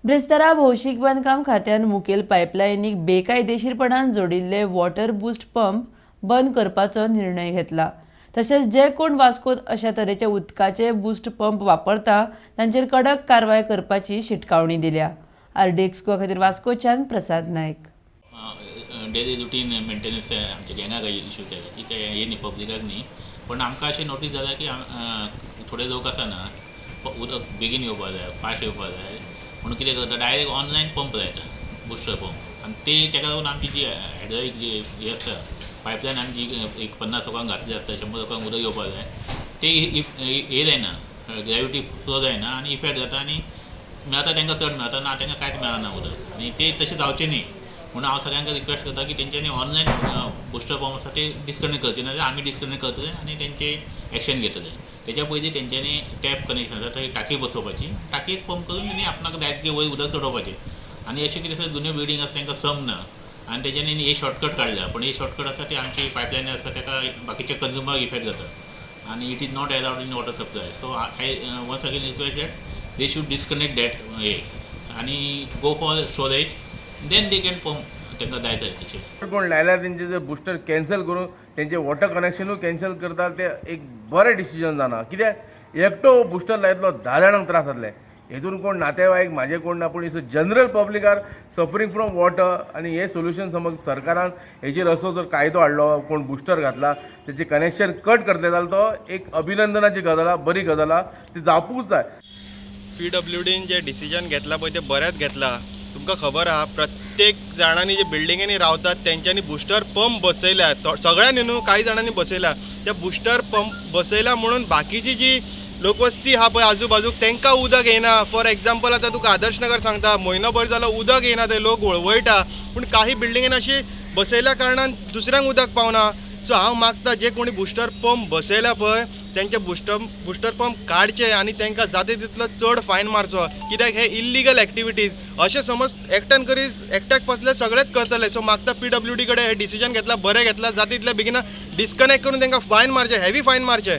ब्रेस्तारा भौशीक बांदकाम खात्यान मुखेल पायपलायनीक बेकायदेशीरपणान जोडिल्ले वॉटर बूस्ट पंप बंद करपाचो निर्णय घेतला। तशेंच जे कोण वास्कोत अशा तरेचे उदकाचे बूस्ट पंप वापरता तांचेर कडक कारवाय करपाची शिटकावणी दिल्या। आरडीएक्सको खातीर वास्कोच्यान प्रसाद नायक। डेली रुटीन मेंटेनन्स आमच्या गँगाक इश्यू केला ती काय हे न्ही पब्लिकाक न्ही, पण आमकां अशें नोटीस जाला की थोडे लोक आसा ना उदक बेगीन येवपा जाय, फास्ट येवपा जाय म्हणून कितें करता डायरेक्ट ऑनलायन पंप लायता बुस्टर पंप, आनी ते ताका लागून आमची जी हायड्रॉलिक जी हे आसता पायपलायन आमची एक 50 लोकांक घातली आसता, 100 लोकांक उदक येवपा जाय ते हे जायना, ग्रॅविटी फ्लो जायना आनी इफेक्ट जाता आनी मेळटा तांकां चड मेळटा ना तांकां कांयच मेळना उदक आनी ते तशें जावचें न्ही म्हणून हांव सगळ्यांक रिक्वेस्ट करता की तेंच्यांनी ऑनलायन बुस्टर पंप आसा ते डिस्कनेक्ट करचे, नाजाल्यार आमी डिस्कनेक्ट करतले आनी तेंचे एक्शन घेतले। तेच्या पयलीं तेंच्यांनी टॅप कनेक्शन आसा थंय टाकी बसोवपाची, टाकयेक पंप करून तेणी आपणाक डायरेक्ट वयर उदक चडोवपाचें आनी अशें कितें जुन्यो बिल्डींग आसा तांकां सम ना आनी तेच्यांनी हे शॉर्टकट काडला, पण हे शॉर्टकट आसा ते आमची पायपलायन आसा ताका बाकीच्या कंज्युमराक इफेक्ट जाता आनी it is not allowed in water supply. So I once again request that they should disconnect that हे आनी go for storage, then they can pump तांकां जाय तशें। कोण लायल्यार तेंचे जर बुस्टर कॅन्सल करून तेंचे वॉटर कनेक्शनूय कॅन्सल करता ते एक बरें डिसिजन जाना, कित्याक एकटो बुस्टर लायतलो 10 जाणांक त्रास जातले, हेतून कोण नातेवाईक म्हाजे कोण ना, पूण जनरल पब्लिकार सफरींग फ्रॉम वॉटर आनी हे सोल्युशन समज सरकारान हेचेर असो जर कायदो हाडलो, कोण बुस्टर घातला तेचे कनेक्शन कट करतले जाल्यार तो एक अभिनंदनाची गजाल, बरी गजाल, ती जावपूच जाय। PWDन जे डिसिजन घेतला पळय ते बरेंच घेतला। तुमकां खबर आहा प्रत्येक जाणांनी जे बिल्डिंगेनी रावतात तेंच्यांनी बुस्टर पंप बसयल्या, सगळ्यांनी न्हू काही जाणांनी बसयल्या, त्या बुस्टर पंप बसयला म्हणून बाकीची जी लोकवस्ती आहा पळय आजूबाजूक तांकां उदक येना। फॉर एग्जाम्पल आतां तुका आदर्श नगर सांगता म्हयनोभर जालो उदक येना, थंय लोक वळवयटा, पूण काही बिल्डिंगेन अशी बसयल्या कारणान दुसऱ्यांक उदक पावना। सो हांव मागता जे कोणी बुस्टर पंप बसयल्या पळय तेंचे बुस्टर पंप काडचे आनी तांकां जाता तितलो चड फायन मारचो, कित्याक हे इल्लिगल एक्टिविटीज अशें समज एकट्यान करीत एकट्याक पसले सगळेच करतले। सो मागता PWD कडेन हे डिसिजन घेतला बरें घेतला, जाता तितल्या बेगिना डिस्कनेक्ट करून तांकां फायन मारचे, हेवी फायन मारचे।